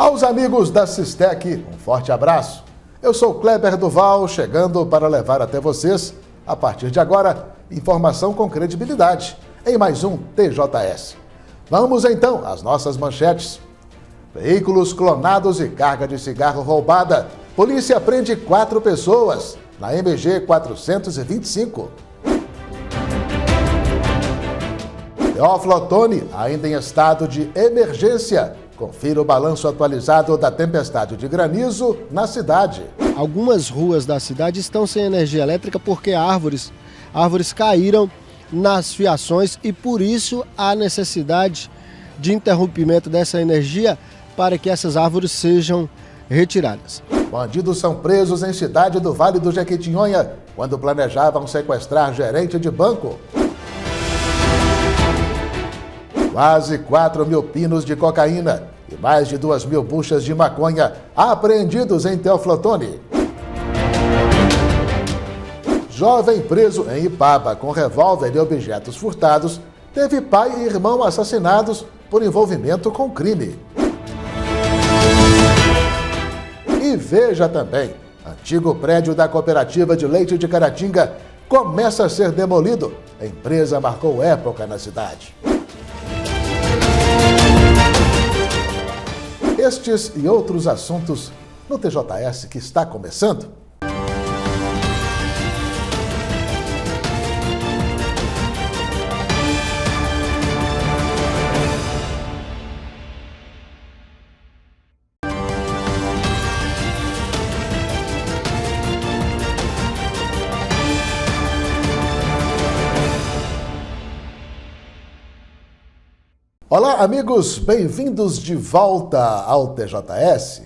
Aos amigos da Sistec, um forte abraço. Eu sou Kleber Duval, chegando para levar até vocês, a partir de agora, informação com credibilidade, em mais um TJS. Vamos então às nossas manchetes. Veículos clonados e carga de cigarro roubada. Polícia prende 4 pessoas na MG 425. Teófilo Otoni, ainda em estado de emergência. Confira o balanço atualizado da tempestade de granizo na cidade. Algumas ruas da cidade estão sem energia elétrica porque árvores caíram nas fiações e por isso há necessidade de interrompimento dessa energia para que essas árvores sejam retiradas. Bandidos são presos em cidade do Vale do Jequitinhonha quando planejavam sequestrar gerente de banco. Quase 4 mil pinos de cocaína e mais de 2 mil buchas de maconha apreendidos em Teófilo Otoni. Jovem preso em Ipaba com revólver e objetos furtados teve pai e irmão assassinados por envolvimento com crime. E veja também, antigo prédio da Cooperativa de Leite de Caratinga começa a ser demolido. A empresa marcou época na cidade. Estes e outros assuntos no TJS que está começando. Olá, amigos, bem-vindos de volta ao TJS.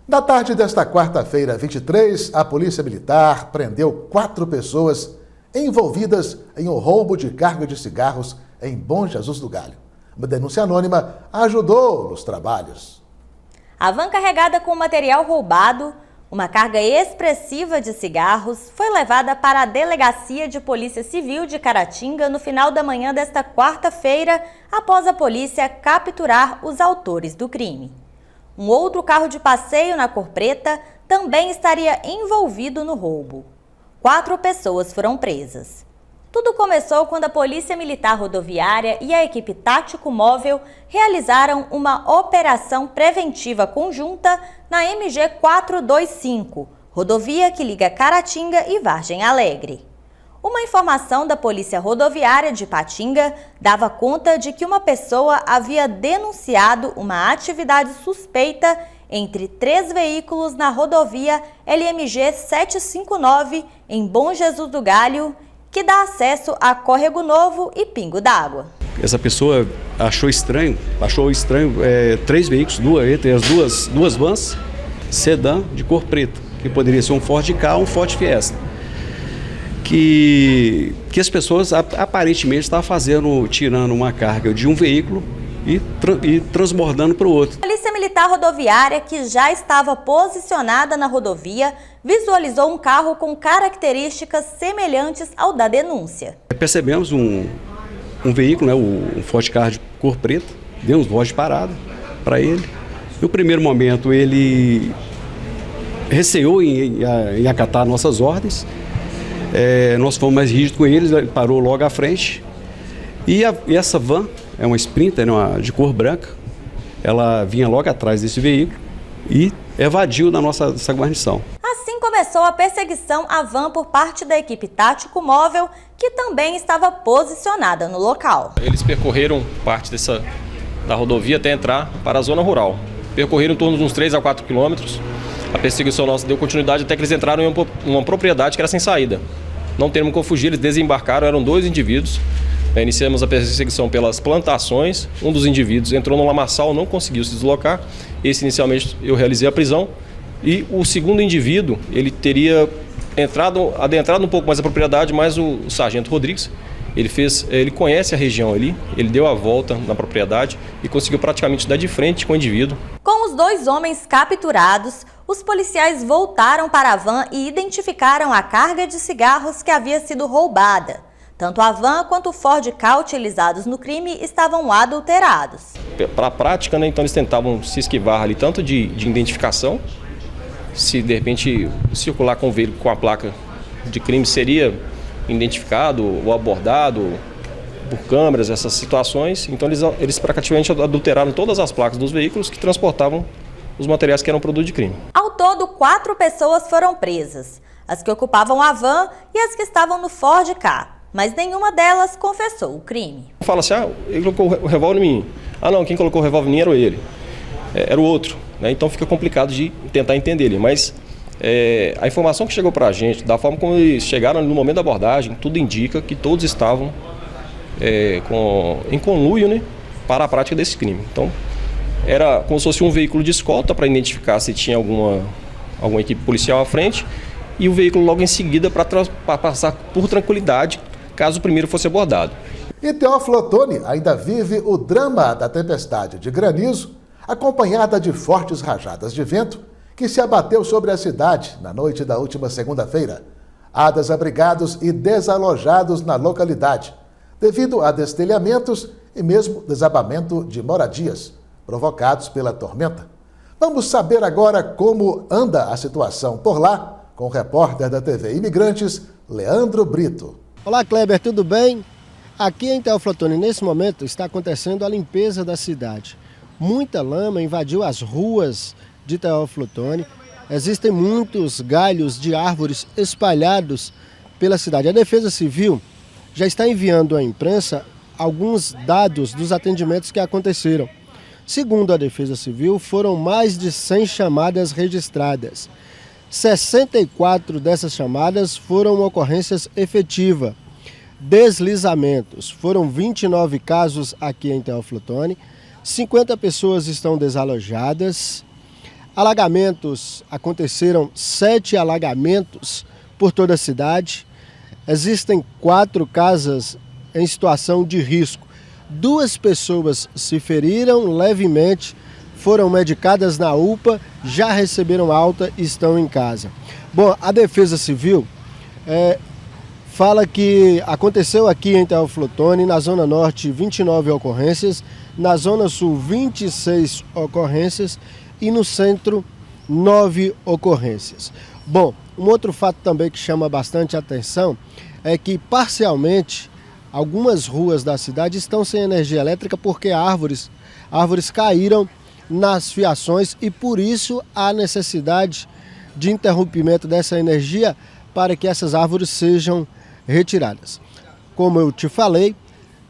Na tarde desta quarta-feira, 23, a Polícia Militar prendeu 4 pessoas envolvidas em um roubo de carga de cigarros em Bom Jesus do Galho. Uma denúncia anônima ajudou nos trabalhos. A van carregada com material roubado, uma carga expressiva de cigarros, foi levada para a Delegacia de Polícia Civil de Caratinga no final da manhã desta quarta-feira, após a polícia capturar os autores do crime. Um outro carro de passeio na cor preta também estaria envolvido no roubo. 4 pessoas foram presas. Tudo começou quando a Polícia Militar Rodoviária e a equipe Tático Móvel realizaram uma operação preventiva conjunta na MG 425, rodovia que liga Caratinga e Vargem Alegre. Uma informação da Polícia Rodoviária de Ipatinga dava conta de que uma pessoa havia denunciado uma atividade suspeita entre 3 veículos na rodovia LMG 759 em Bom Jesus do Galho, que dá acesso a Córrego Novo e Pingo d'Água. Essa pessoa achou estranho 3 veículos, entre as duas vans, sedã de cor preta, que poderia ser um Ford Ka ou um Ford Fiesta. Que as pessoas aparentemente estavam tirando uma carga de um veículo e transbordando para o outro. A Polícia Militar Rodoviária, que já estava posicionada na rodovia, visualizou um carro com características semelhantes ao da denúncia. Percebemos um veículo, um Ford Ka de cor preta, demos voz de parada para ele. No primeiro momento ele receou em acatar nossas ordens. Nós fomos mais rígidos com ele parou logo à frente. E essa van é uma Sprinter, de cor branca. Ela vinha logo atrás desse veículo e evadiu da nossa guarnição. Assim começou a perseguição à van por parte da equipe Tático Móvel, que também estava posicionada no local. Eles percorreram parte da rodovia até entrar para a zona rural. Percorreram em torno de uns 3 a 4 quilômetros. A perseguição nossa deu continuidade até que eles entraram em uma propriedade que era sem saída. Não tendo como fugir, eles desembarcaram, eram 2 indivíduos. Iniciamos a perseguição pelas plantações. Um dos indivíduos entrou no lamaçal, não conseguiu se deslocar. Esse, inicialmente, eu realizei a prisão. E o segundo indivíduo, ele teria adentrado um pouco mais a propriedade, mas o sargento Rodrigues, ele conhece a região ali, ele deu a volta na propriedade e conseguiu praticamente dar de frente com o indivíduo. Com os 2 homens capturados, os policiais voltaram para a van e identificaram a carga de cigarros que havia sido roubada. Tanto a van quanto o Ford Ka utilizados no crime estavam adulterados. para a prática, né? Então eles tentavam se esquivar ali tanto de identificação, se de repente circular com o veículo com a placa de crime seria identificado ou abordado por câmeras, essas situações. Então eles praticamente adulteraram todas as placas dos veículos que transportavam os materiais que eram produto de crime. Ao todo, 4 pessoas foram presas, as que ocupavam a van e as que estavam no Ford Ka, mas nenhuma delas confessou o crime. Fala assim, ele colocou o revólver em mim. Não, quem colocou o revólver em mim era ele, era o outro, né? Então fica complicado de tentar entender ele, mas a informação que chegou para a gente, da forma como eles chegaram no momento da abordagem, tudo indica que todos estavam em conluio, né, para a prática desse crime. Então, era como se fosse um veículo de escolta para identificar se tinha alguma equipe policial à frente e o veículo logo em seguida para passar por tranquilidade, caso o primeiro fosse abordado. E Teófilo Otoni ainda vive o drama da tempestade de granizo, acompanhada de fortes rajadas de vento, que se abateu sobre a cidade na noite da última segunda-feira. Há desabrigados e desalojados na localidade, devido a destelhamentos e mesmo desabamento de moradias, provocados pela tormenta. Vamos saber agora como anda a situação por lá, com o repórter da TV Imigrantes, Leandro Brito. Olá, Kleber, tudo bem? Aqui em Teófilo Otoni, nesse momento, está acontecendo a limpeza da cidade. Muita lama invadiu as ruas de Teófilo Otoni. Existem muitos galhos de árvores espalhados pela cidade. A Defesa Civil já está enviando à imprensa alguns dados dos atendimentos que aconteceram. Segundo a Defesa Civil, foram mais de 100 chamadas registradas. 64 dessas chamadas foram ocorrências efetivas. Deslizamentos, foram 29 casos aqui em Teófilo Otoni. 50 pessoas estão desalojadas. Alagamentos, aconteceram 7 alagamentos por toda a cidade. Existem 4 casas em situação de risco. 2 pessoas se feriram levemente, foram medicadas na UPA, já receberam alta e estão em casa. Bom, a Defesa Civil fala que aconteceu aqui em Teófilo Otoni, na Zona Norte, 29 ocorrências, na Zona Sul, 26 ocorrências e no Centro, 9 ocorrências. Bom, um outro fato também que chama bastante atenção é que, parcialmente, algumas ruas da cidade estão sem energia elétrica porque árvores caíram nas fiações e, por isso, há necessidade de interrompimento dessa energia para que essas árvores sejam retiradas. Como eu te falei,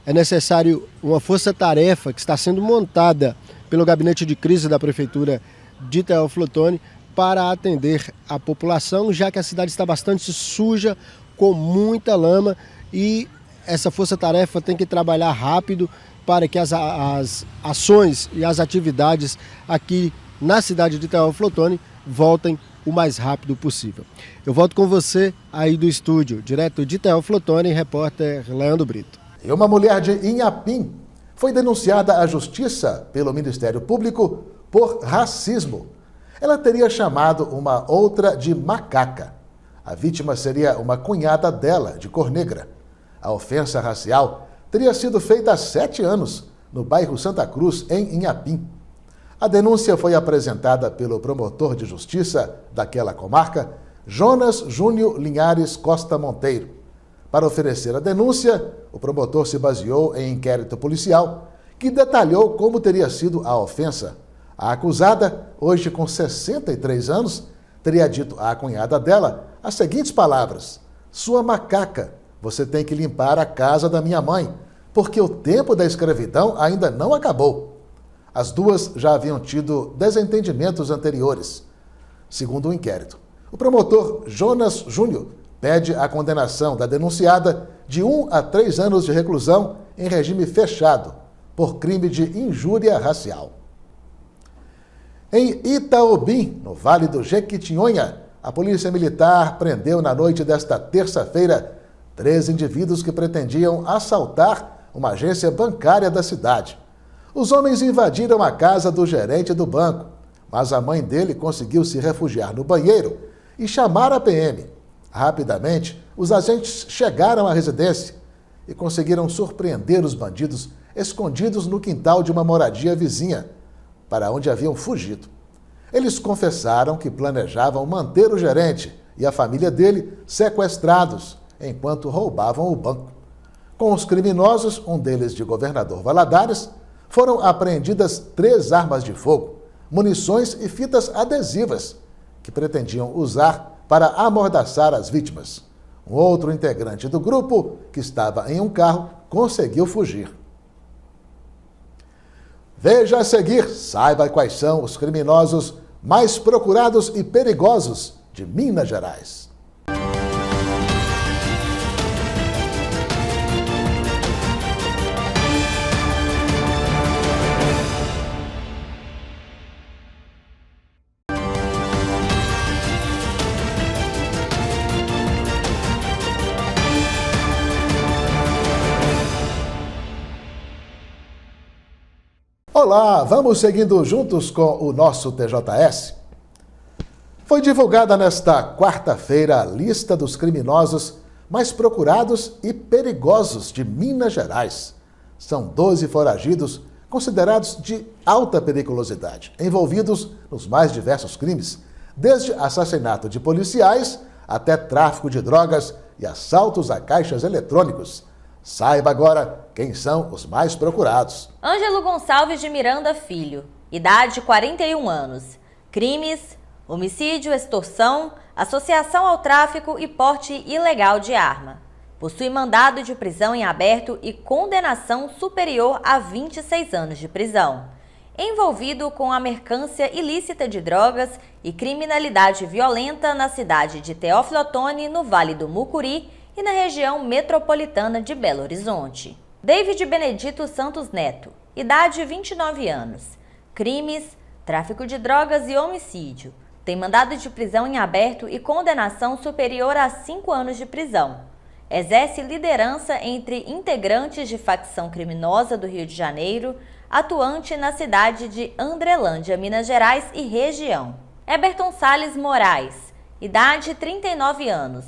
é necessário uma força-tarefa que está sendo montada pelo Gabinete de Crise da Prefeitura de Teófilo Otoni para atender a população, já que a cidade está bastante suja, com muita lama, e essa força-tarefa tem que trabalhar rápido para que as ações e as atividades aqui na cidade de Teófilo Otoni voltem o mais rápido possível. Eu volto com você aí do estúdio, direto de Teófilo Otoni, repórter Leandro Brito. E uma mulher de Inhapim foi denunciada à justiça pelo Ministério Público por racismo. Ela teria chamado uma outra de macaca. A vítima seria uma cunhada dela, de cor negra. A ofensa racial teria sido feita há 7 anos, no bairro Santa Cruz, em Inhapim. A denúncia foi apresentada pelo promotor de justiça daquela comarca, Jonas Júnior Linhares Costa Monteiro. Para oferecer a denúncia, o promotor se baseou em inquérito policial que detalhou como teria sido a ofensa. A acusada, hoje com 63 anos, teria dito à cunhada dela as seguintes palavras: "Sua macaca, você tem que limpar a casa da minha mãe, porque o tempo da escravidão ainda não acabou." As duas já haviam tido desentendimentos anteriores. Segundo o inquérito, o promotor Jonas Júnior pede a condenação da denunciada de 1 a 3 anos de reclusão em regime fechado, por crime de injúria racial. Em Itaobim, no Vale do Jequitinhonha, a Polícia Militar prendeu na noite desta terça-feira 3 indivíduos que pretendiam assaltar uma agência bancária da cidade. Os homens invadiram a casa do gerente do banco, mas a mãe dele conseguiu se refugiar no banheiro e chamar a PM. Rapidamente, os agentes chegaram à residência e conseguiram surpreender os bandidos escondidos no quintal de uma moradia vizinha, para onde haviam fugido. Eles confessaram que planejavam manter o gerente e a família dele sequestrados enquanto roubavam o banco. Com os criminosos, um deles de Governador Valadares, foram apreendidas 3 armas de fogo, munições e fitas adesivas que pretendiam usar para amordaçar as vítimas. Um outro integrante do grupo, que estava em um carro, conseguiu fugir. Veja a seguir, saiba quais são os criminosos mais procurados e perigosos de Minas Gerais. Olá, vamos seguindo juntos com o nosso TJS? Foi divulgada nesta quarta-feira a lista dos criminosos mais procurados e perigosos de Minas Gerais. São 12 foragidos considerados de alta periculosidade, envolvidos nos mais diversos crimes, desde assassinato de policiais até tráfico de drogas e assaltos a caixas eletrônicos. Saiba agora quem são os mais procurados. Ângelo Gonçalves de Miranda Filho, idade 41 anos. Crimes: homicídio, extorsão, associação ao tráfico e porte ilegal de arma. Possui mandado de prisão em aberto e condenação superior a 26 anos de prisão. Envolvido com a mercância ilícita de drogas e criminalidade violenta na cidade de Teófilo Otoni, no Vale do Mucuri, e na região metropolitana de Belo Horizonte. David Benedito Santos Neto, idade 29 anos. Crimes: tráfico de drogas e homicídio. Tem mandado de prisão em aberto e condenação superior a 5 anos de prisão. Exerce liderança entre integrantes de facção criminosa do Rio de Janeiro, atuante na cidade de Andrelândia, Minas Gerais e região. Eberton Salles Moraes, idade 39 anos.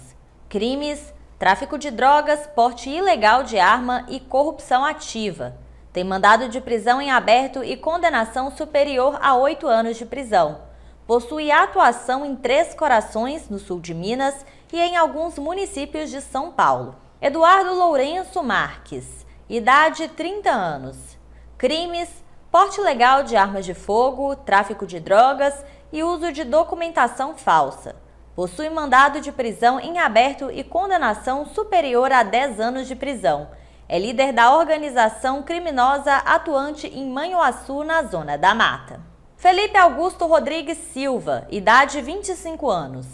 Crimes: tráfico de drogas, porte ilegal de arma e corrupção ativa. Tem mandado de prisão em aberto e condenação superior a 8 anos de prisão. Possui atuação em Três Corações, no sul de Minas, e em alguns municípios de São Paulo. Eduardo Lourenço Marques, idade 30 anos. Crimes: porte ilegal de armas de fogo, tráfico de drogas e uso de documentação falsa. Possui mandado de prisão em aberto e condenação superior a 10 anos de prisão. É líder da organização criminosa atuante em Manhuaçu, na Zona da Mata. Felipe Augusto Rodrigues Silva, idade 25 anos.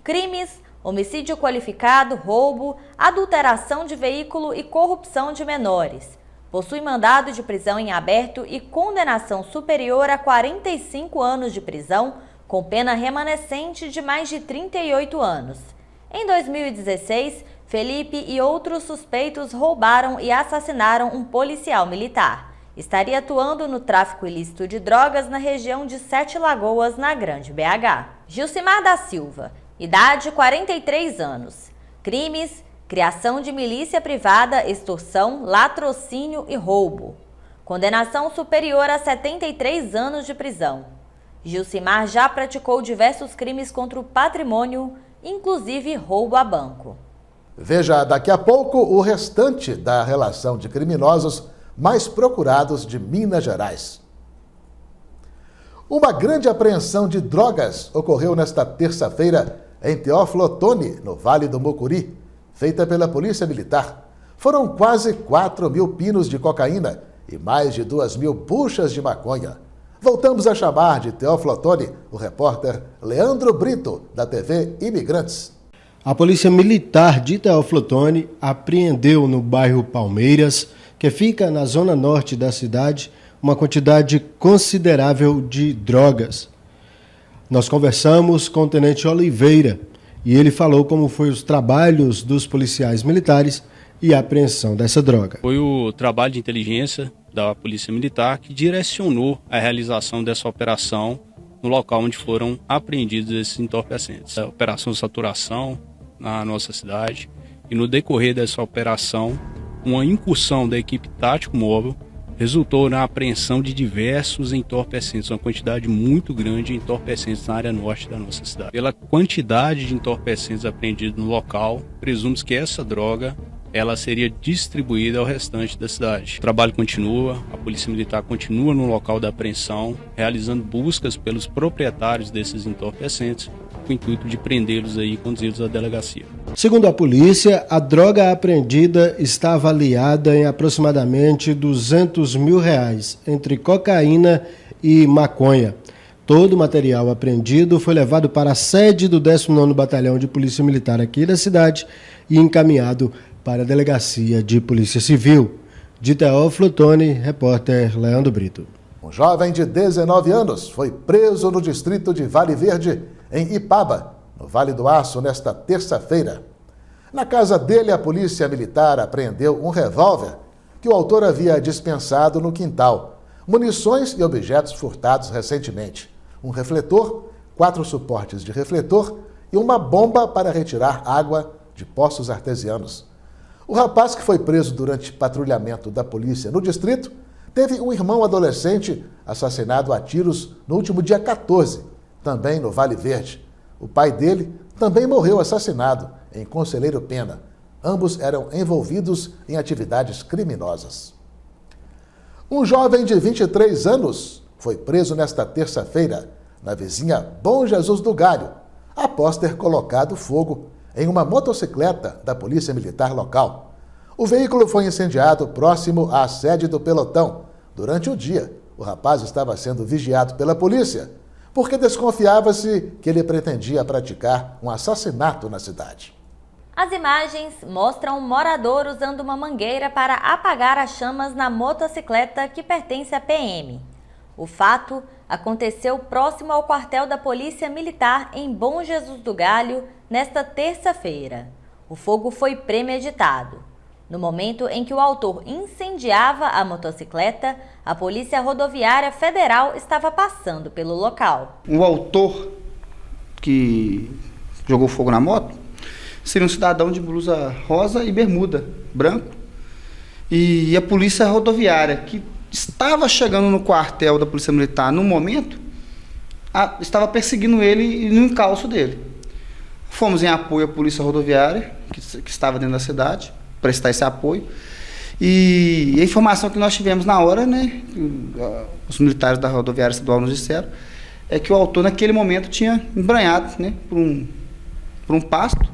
Crimes: homicídio qualificado, roubo, adulteração de veículo e corrupção de menores. Possui mandado de prisão em aberto e condenação superior a 45 anos de prisão, com pena remanescente de mais de 38 anos. Em 2016, Felipe e outros suspeitos roubaram e assassinaram um policial militar. Estaria atuando no tráfico ilícito de drogas na região de Sete Lagoas, na Grande BH. Gilcimar da Silva, idade 43 anos. Crimes: criação de milícia privada, extorsão, latrocínio e roubo. Condenação superior a 73 anos de prisão. Gilcimar já praticou diversos crimes contra o patrimônio, inclusive roubo a banco. Veja daqui a pouco o restante da relação de criminosos mais procurados de Minas Gerais. Uma grande apreensão de drogas ocorreu nesta terça-feira em Teófilo Otoni, no Vale do Mucuri, feita pela Polícia Militar. Foram quase 4.000 pinos de cocaína e mais de 2.000 buchas de maconha. Voltamos a chamar de Teófilo Otoni o repórter Leandro Brito, da TV Imigrantes. A Polícia Militar de Teófilo Otoni apreendeu no bairro Palmeiras, que fica na zona norte da cidade, uma quantidade considerável de drogas. Nós conversamos com o Tenente Oliveira e ele falou como foi os trabalhos dos policiais militares e a apreensão dessa droga. Foi o trabalho de inteligência da Polícia Militar que direcionou a realização dessa operação no local onde foram apreendidos esses entorpecentes. A operação de saturação na nossa cidade, e no decorrer dessa operação, uma incursão da equipe tático móvel resultou na apreensão de diversos entorpecentes, uma quantidade muito grande de entorpecentes na área norte da nossa cidade. Pela quantidade de entorpecentes apreendidos no local, presume-se que essa droga ela seria distribuída ao restante da cidade. O trabalho continua, a Polícia Militar continua no local da apreensão, realizando buscas pelos proprietários desses entorpecentes, com o intuito de prendê-los e conduzi-los à delegacia. Segundo a polícia, a droga apreendida está avaliada em aproximadamente R$200 mil, entre cocaína e maconha. Todo o material apreendido foi levado para a sede do 19º Batalhão de Polícia Militar aqui da cidade e encaminhado para a Delegacia de Polícia Civil. De Teófilo Toni, repórter Leandro Brito. Um jovem de 19 anos foi preso no distrito de Vale Verde, em Ipaba, no Vale do Aço, nesta terça-feira. Na casa dele, a polícia militar apreendeu um revólver que o autor havia dispensado no quintal, munições e objetos furtados recentemente, um refletor, 4 suportes de refletor e uma bomba para retirar água de poços artesianos. O rapaz, que foi preso durante patrulhamento da polícia no distrito, teve um irmão adolescente assassinado a tiros no último dia 14, também no Vale Verde. O pai dele também morreu assassinado em Conselheiro Pena. Ambos eram envolvidos em atividades criminosas. Um jovem de 23 anos foi preso nesta terça-feira na vizinha Bom Jesus do Galho, após ter colocado fogo em uma motocicleta da Polícia Militar local. O veículo foi incendiado próximo à sede do pelotão. Durante o dia, o rapaz estava sendo vigiado pela polícia, porque desconfiava-se que ele pretendia praticar um assassinato na cidade. As imagens mostram um morador usando uma mangueira para apagar as chamas na motocicleta que pertence à PM. O fato aconteceu próximo ao quartel da Polícia Militar em Bom Jesus do Galho nesta terça-feira. O fogo foi premeditado. No momento em que o autor incendiava a motocicleta, a Polícia Rodoviária Federal estava passando pelo local. O autor que jogou fogo na moto seria um cidadão de blusa rosa e bermuda branco. E a Polícia Rodoviária, que estava chegando no quartel da Polícia Militar no momento, estava perseguindo ele no encalço dele. Fomos em apoio à Polícia Rodoviária, que estava dentro da cidade, prestar esse apoio. E a informação que nós tivemos na hora, né, os militares da Rodoviária Estadual nos disseram, é que o autor naquele momento tinha embranhado, né, por um pasto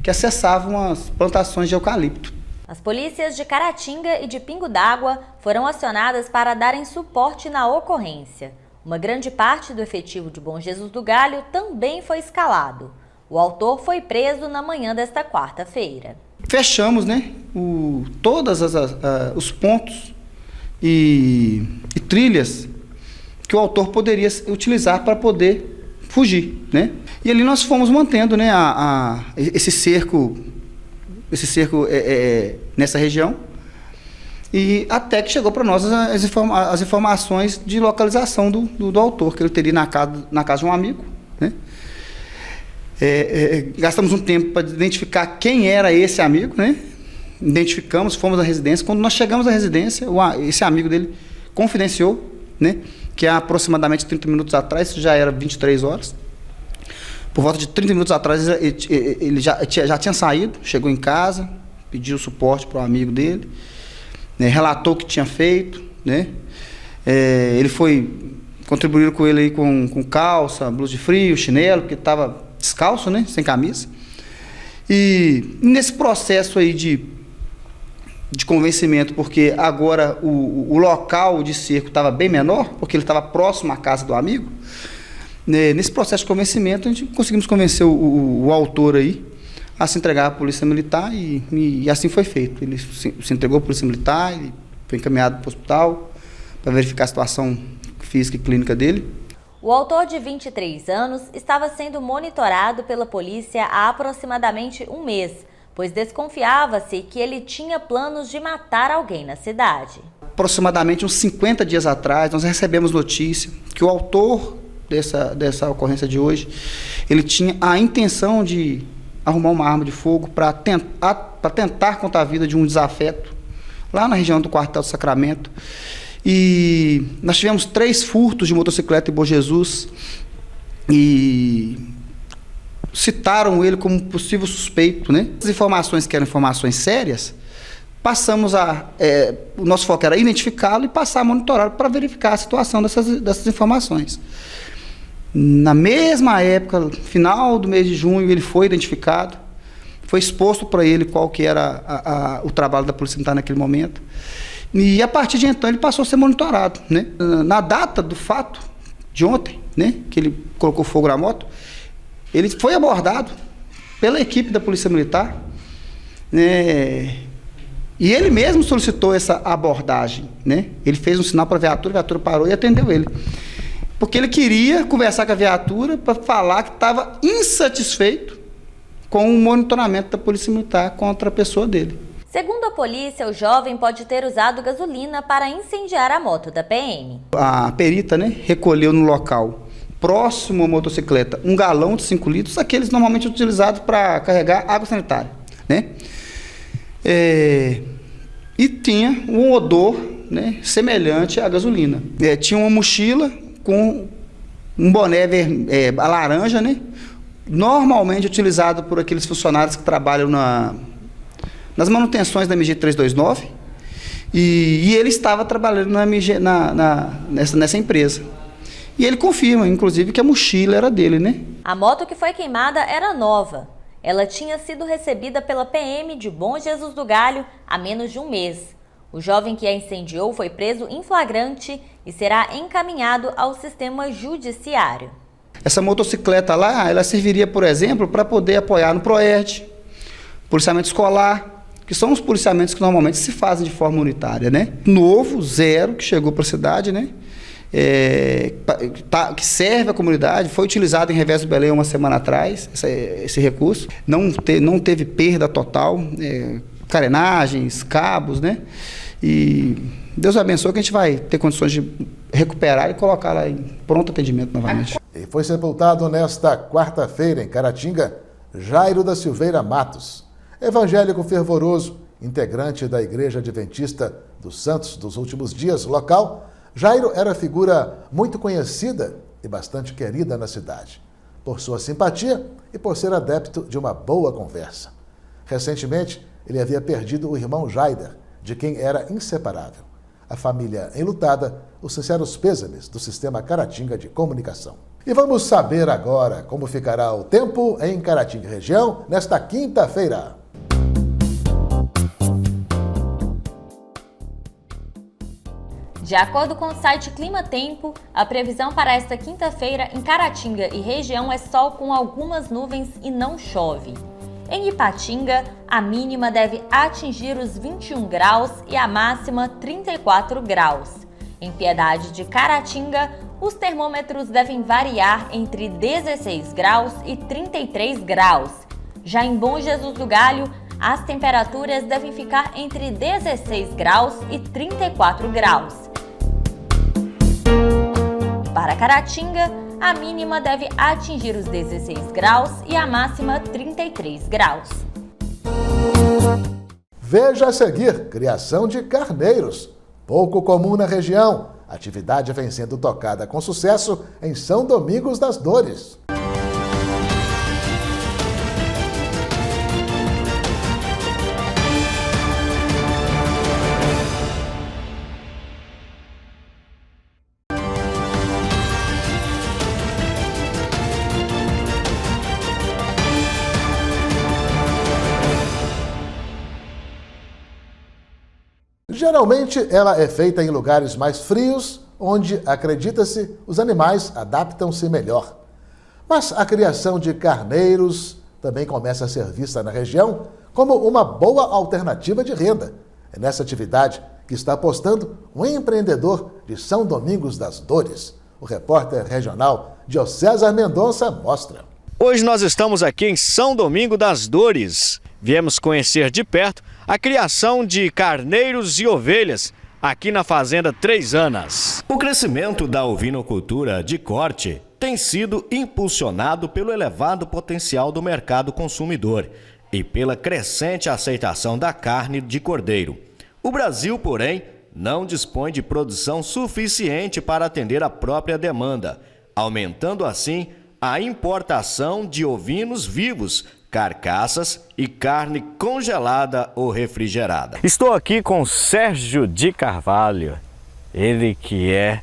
que acessava umas plantações de eucalipto. As polícias de Caratinga e de Pingo d'Água foram acionadas para darem suporte na ocorrência. Uma grande parte do efetivo de Bom Jesus do Galho também foi escalado. O autor foi preso na manhã desta quarta-feira. Fechamos, né, todos os pontos e trilhas que o autor poderia utilizar para poder fugir, né? E ali nós fomos mantendo, né, esse cerco nessa região, e até que chegou para nós as informações de localização do autor, que ele teria na casa de um amigo, né? Gastamos um tempo para identificar quem era esse amigo, né? Identificamos, fomos à residência. Quando nós chegamos à residência, esse amigo dele confidenciou, né, que há aproximadamente 30 minutos atrás, isso já era 23 horas, por volta de 30 minutos atrás ele já tinha saído, chegou em casa, pediu suporte para o amigo dele, né, relatou o que tinha feito, né? Ele contribuíram com ele aí com calça, blusa de frio, chinelo, porque estava descalço, né, sem camisa. E nesse processo aí de convencimento, porque agora o local de cerco estava bem menor, porque ele estava próximo à casa do amigo, né, nesse processo de convencimento a gente conseguimos convencer o autor aí a se entregar à Polícia Militar e assim foi feito. Ele se entregou à Polícia Militar, ele foi encaminhado para o hospital para verificar a situação física e clínica dele. O autor de 23 anos estava sendo monitorado pela polícia há aproximadamente um mês, pois desconfiava-se que ele tinha planos de matar alguém na cidade. Aproximadamente uns 50 dias atrás, nós recebemos notícia que o autor dessa ocorrência de hoje, ele tinha a intenção de arrumar uma arma de fogo para tentar contra a vida de um desafeto, lá na região do quartel do Sacramento. E nós tivemos 3 furtos de motocicleta em Bom Jesus e citaram ele como possível suspeito, né? As informações que eram informações sérias, passamos o nosso foco era identificá-lo e passar a monitorar para verificar a situação dessas informações. Na mesma época, final do mês de junho, ele foi identificado, foi exposto para ele qual que era o trabalho da Polícia Militar naquele momento, e a partir de então ele passou a ser monitorado, né? Na data do fato de ontem, né, que ele colocou fogo na moto, ele foi abordado pela equipe da Polícia Militar, né, e ele mesmo solicitou essa abordagem, né? Ele fez um sinal para a viatura parou e atendeu ele. Porque ele queria conversar com a viatura para falar que estava insatisfeito com o monitoramento da Polícia Militar contra a pessoa dele. Segundo a polícia, o jovem pode ter usado gasolina para incendiar a moto da PM. A perita, né, recolheu no local, próximo à motocicleta, 1 galão de 5 litros, aqueles normalmente utilizados para carregar água sanitária, né? E tinha um odor, né, semelhante à gasolina. Tinha uma mochila com um boné a laranja, né? Normalmente utilizado por aqueles funcionários que trabalham nas manutenções da MG 329, e ele estava trabalhando nessa empresa. E ele confirma, inclusive, que a mochila era dele, né? A moto que foi queimada era nova. Ela tinha sido recebida pela PM de Bom Jesus do Galho há menos de um mês. O jovem que a incendiou foi preso em flagrante e será encaminhado ao sistema judiciário. Essa motocicleta lá, ela serviria, por exemplo, para poder apoiar no PROERD, policiamento escolar, que são os policiamentos que normalmente se fazem de forma unitária, né? Novo, zero, que chegou para a cidade, né? Que serve à comunidade, foi utilizado em Revés do Belém uma semana atrás, esse recurso. Não teve perda total, carenagens, cabos, né? E Deus abençoe que a gente vai ter condições de recuperar e colocar lá em pronto atendimento novamente. E foi sepultado nesta quarta-feira em Caratinga, Jairo da Silveira Matos, evangélico fervoroso, integrante da Igreja Adventista dos Santos dos Últimos Dias local. Jairo era figura muito conhecida e bastante querida na cidade, por sua simpatia e por ser adepto de uma boa conversa. Recentemente, ele havia perdido o irmão Jaider, de quem era inseparável. A família enlutada, os sinceros pêsames do Sistema Caratinga de Comunicação. E vamos saber agora como ficará o tempo em Caratinga região nesta quinta-feira. De acordo com o site Clima Tempo, a previsão para esta quinta-feira em Caratinga e região é sol com algumas nuvens e não chove. Em Ipatinga, a mínima deve atingir os 21 graus e a máxima 34 graus. Em Piedade de Caratinga, os termômetros devem variar entre 16 graus e 33 graus. Já em Bom Jesus do Galho, as temperaturas devem ficar entre 16 graus e 34 graus. Para Caratinga, a mínima deve atingir os 16 graus e a máxima 33 graus. Veja a seguir, criação de carneiros. Pouco comum na região. Atividade vem sendo tocada com sucesso em São Domingos das Dores. Geralmente, ela é feita em lugares mais frios, onde, acredita-se, os animais adaptam-se melhor. Mas a criação de carneiros também começa a ser vista na região como uma boa alternativa de renda. É nessa atividade que está apostando um empreendedor de São Domingos das Dores. O repórter regional Diocésar Mendonça mostra. Hoje nós estamos aqui em São Domingo das Dores. Viemos conhecer de perto a criação de carneiros e ovelhas aqui na Fazenda Três Anas. O crescimento da ovinocultura de corte tem sido impulsionado pelo elevado potencial do mercado consumidor e pela crescente aceitação da carne de cordeiro. O Brasil, porém, não dispõe de produção suficiente para atender a própria demanda, aumentando assim a importação de ovinos vivos, carcaças e carne congelada ou refrigerada. Estou aqui com Sérgio de Carvalho, ele que é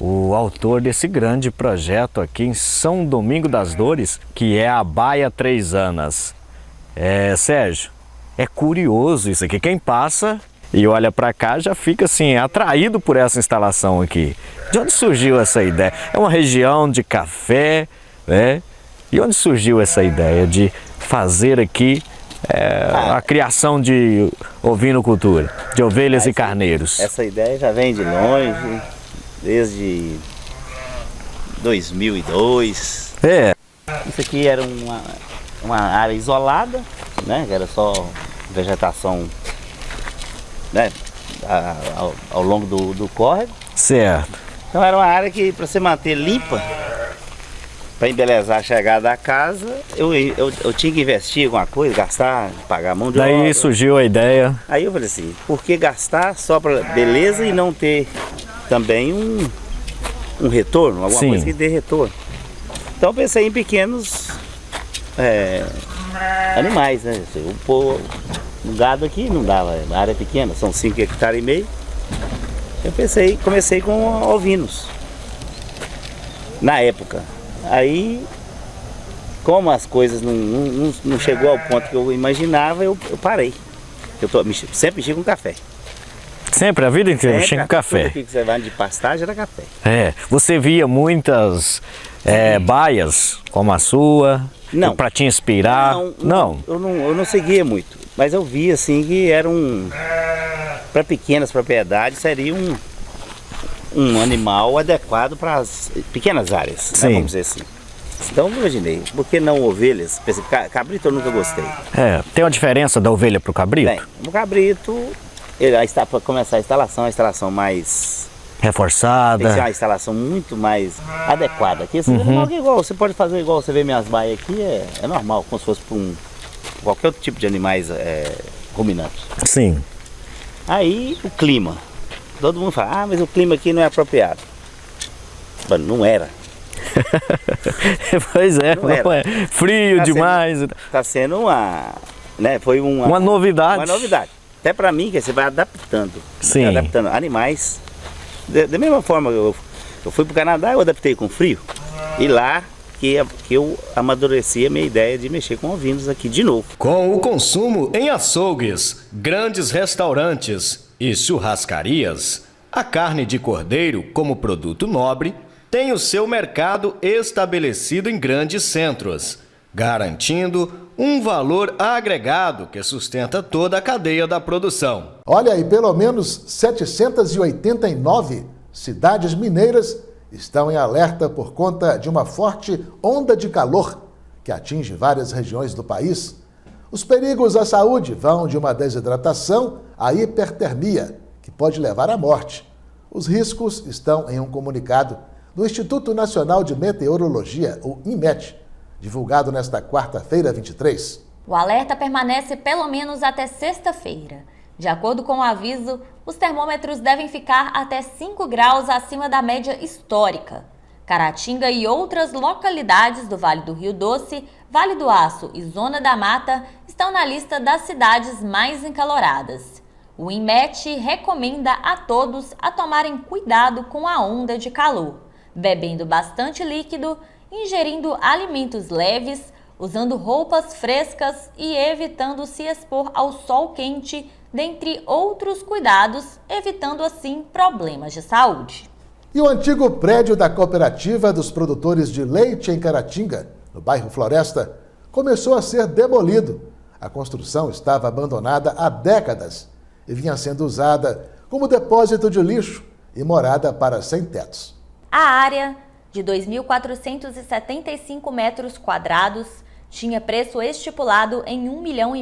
o autor desse grande projeto aqui em São Domingo das Dores, que é a Baia 3 Anas. Sérgio, é curioso isso aqui, quem passa e olha para cá já fica assim atraído por essa instalação aqui. De onde surgiu essa ideia? É uma região de café, né? E onde surgiu essa ideia de fazer aqui a criação de ovinocultura, de ovelhas e carneiros? Essa ideia já vem de longe, desde 2002. Isso aqui era uma área isolada, né? Era só vegetação, né? Ao longo do córrego. Certo. Então era uma área que, para você manter limpa, para embelezar a chegada da casa, eu tinha que investir alguma coisa, gastar, pagar a mão de obra. Daí surgiu a ideia. Aí eu falei assim, por que gastar só para beleza e não ter também um retorno, alguma coisa que dê retorno? Então eu pensei em pequenos animais, né? O gado aqui não dava, a área é pequena, são 5,5 hectares. Eu comecei com ovinos, na época. Aí, como as coisas não chegou ao ponto que eu imaginava, eu parei. Sempre mexi com café. Sempre, a vida inteira, mexi com café. Tudo que você vai de pastagem era café. Você via muitas baias como a sua, para te inspirar? Não. Eu não seguia muito, mas eu via assim que era para pequenas propriedades, seria um animal adequado para as pequenas áreas, né, vamos dizer assim. Então eu imaginei, por que não ovelhas? Pensei, cabrito eu nunca gostei. Tem uma diferença da ovelha para o cabrito? Bem, o cabrito, para começar a instalação mais reforçada. Tem que ser uma instalação muito mais adequada. Aqui esse animal é igual, você pode fazer igual você vê minhas baias aqui, é normal, como se fosse para qualquer outro tipo de animais ruminantes. Sim. Aí o clima. Todo mundo fala, mas o clima aqui não é apropriado. Mano, não era. Pois é, não é. Frio demais. Está sendo foi uma novidade. Uma novidade. Até para mim, que você vai adaptando. Sim. Adaptando animais. Da mesma forma, eu fui para o Canadá, eu adaptei com frio. E lá que eu amadureci a minha ideia de mexer com ovinos aqui de novo. Com o consumo em açougues, grandes restaurantes e churrascarias, a carne de cordeiro, como produto nobre, tem o seu mercado estabelecido em grandes centros, garantindo um valor agregado que sustenta toda a cadeia da produção. Olha aí, pelo menos 789 cidades mineiras estão em alerta por conta de uma forte onda de calor que atinge várias regiões do país. Os perigos à saúde vão de uma desidratação à hipertermia, que pode levar à morte. Os riscos estão em um comunicado do Instituto Nacional de Meteorologia, o INMET, divulgado nesta quarta-feira, 23. O alerta permanece pelo menos até sexta-feira. De acordo com o aviso, os termômetros devem ficar até 5 graus acima da média histórica. Caratinga e outras localidades do Vale do Rio Doce, Vale do Aço e Zona da Mata estão na lista das cidades mais encaloradas. O INMET recomenda a todos a tomarem cuidado com a onda de calor, bebendo bastante líquido, ingerindo alimentos leves, usando roupas frescas e evitando se expor ao sol quente, dentre outros cuidados, evitando assim problemas de saúde. E o antigo prédio da Cooperativa dos Produtores de Leite em Caratinga, no bairro Floresta, começou a ser demolido. A construção estava abandonada há décadas e vinha sendo usada como depósito de lixo e morada para sem-tetos. A área, de 2.475 metros quadrados, tinha preço estipulado em R$1,5 milhão,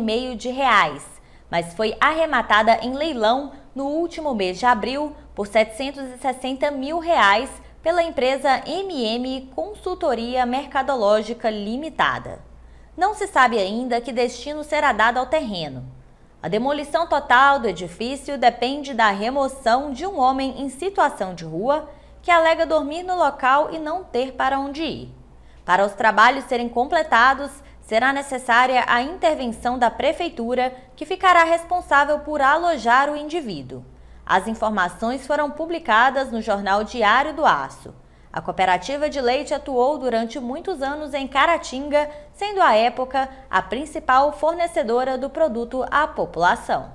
mas foi arrematada em leilão no último mês de abril por R$760 mil pela empresa MM Consultoria Mercadológica Limitada. Não se sabe ainda que destino será dado ao terreno. A demolição total do edifício depende da remoção de um homem em situação de rua que alega dormir no local e não ter para onde ir. Para os trabalhos serem completados, será necessária a intervenção da prefeitura, que ficará responsável por alojar o indivíduo. As informações foram publicadas no jornal Diário do Aço. A cooperativa de leite atuou durante muitos anos em Caratinga, sendo à época a principal fornecedora do produto à população.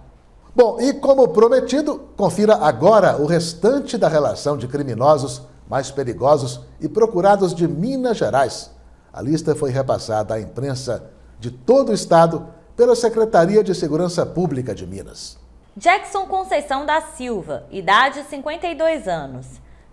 Bom, e como prometido, confira agora o restante da relação de criminosos mais perigosos e procurados de Minas Gerais. A lista foi repassada à imprensa de todo o estado pela Secretaria de Segurança Pública de Minas. Jackson Conceição da Silva, idade 52 anos.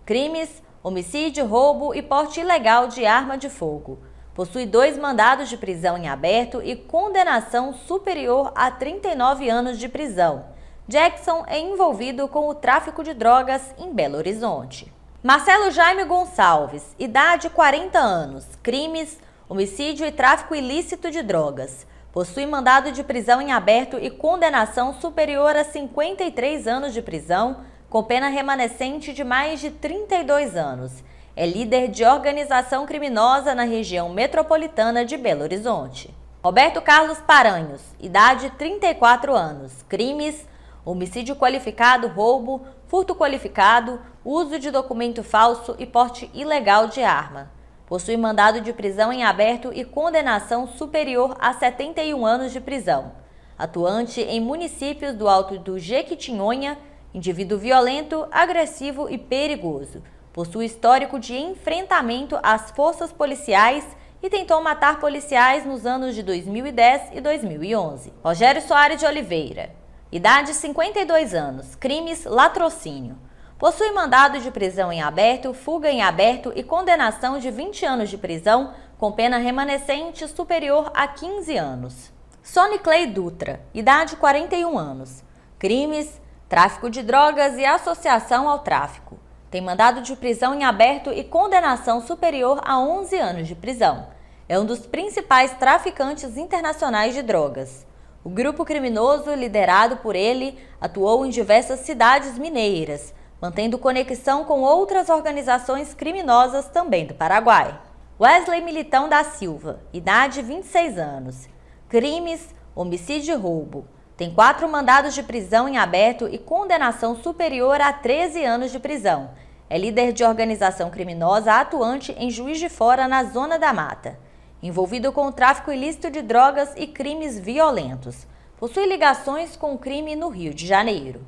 Crimes: homicídio, roubo e porte ilegal de arma de fogo. Possui 2 mandados de prisão em aberto e condenação superior a 39 anos de prisão. Jackson é envolvido com o tráfico de drogas em Belo Horizonte. Marcelo Jaime Gonçalves, idade 40 anos. Crimes: homicídio e tráfico ilícito de drogas. Possui mandado de prisão em aberto e condenação superior a 53 anos de prisão, com pena remanescente de mais de 32 anos. É líder de organização criminosa na região metropolitana de Belo Horizonte. Roberto Carlos Paranhos, idade 34 anos. Crimes: homicídio qualificado, roubo, furto qualificado, uso de documento falso e porte ilegal de arma. Possui mandado de prisão em aberto e condenação superior a 71 anos de prisão. Atuante em municípios do Alto do Jequitinhonha, indivíduo violento, agressivo e perigoso. Possui histórico de enfrentamento às forças policiais e tentou matar policiais nos anos de 2010 e 2011. Rogério Soares de Oliveira, idade 52 anos, crimes: latrocínio. Possui mandado de prisão em aberto, fuga em aberto e condenação de 20 anos de prisão, com pena remanescente superior a 15 anos. Sony Clay Dutra, idade 41 anos. Crimes: tráfico de drogas e associação ao tráfico. Tem mandado de prisão em aberto e condenação superior a 11 anos de prisão. É um dos principais traficantes internacionais de drogas. O grupo criminoso, liderado por ele, atuou em diversas cidades mineiras, mantendo conexão com outras organizações criminosas também do Paraguai. Wesley Militão da Silva, idade 26 anos. Crimes: homicídio e roubo. Tem 4 mandados de prisão em aberto e condenação superior a 13 anos de prisão. É líder de organização criminosa atuante em Juiz de Fora, na Zona da Mata. Envolvido com o tráfico ilícito de drogas e crimes violentos. Possui ligações com o crime no Rio de Janeiro.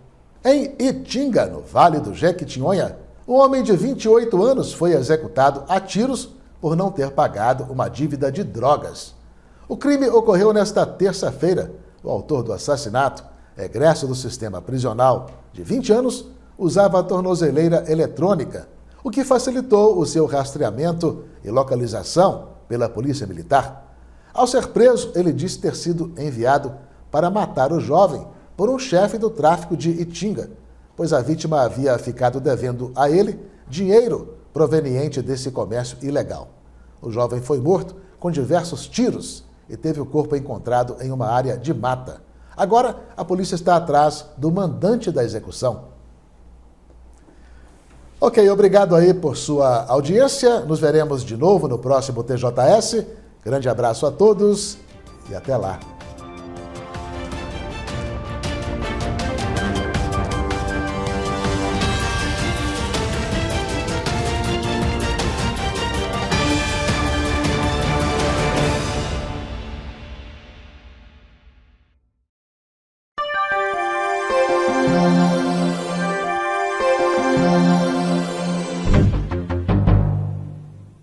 Em Itinga, no Vale do Jequitinhonha, um homem de 28 anos foi executado a tiros por não ter pagado uma dívida de drogas. O crime ocorreu nesta terça-feira. O autor do assassinato, egresso do sistema prisional, de 20 anos, usava a tornozeleira eletrônica, o que facilitou o seu rastreamento e localização pela Polícia Militar. Ao ser preso, ele disse ter sido enviado para matar o jovem por um chefe do tráfico de Itinga, pois a vítima havia ficado devendo a ele dinheiro proveniente desse comércio ilegal. O jovem foi morto com diversos tiros e teve o corpo encontrado em uma área de mata. Agora, a polícia está atrás do mandante da execução. Ok, obrigado aí por sua audiência. Nos veremos de novo no próximo TJS. Grande abraço a todos e até lá.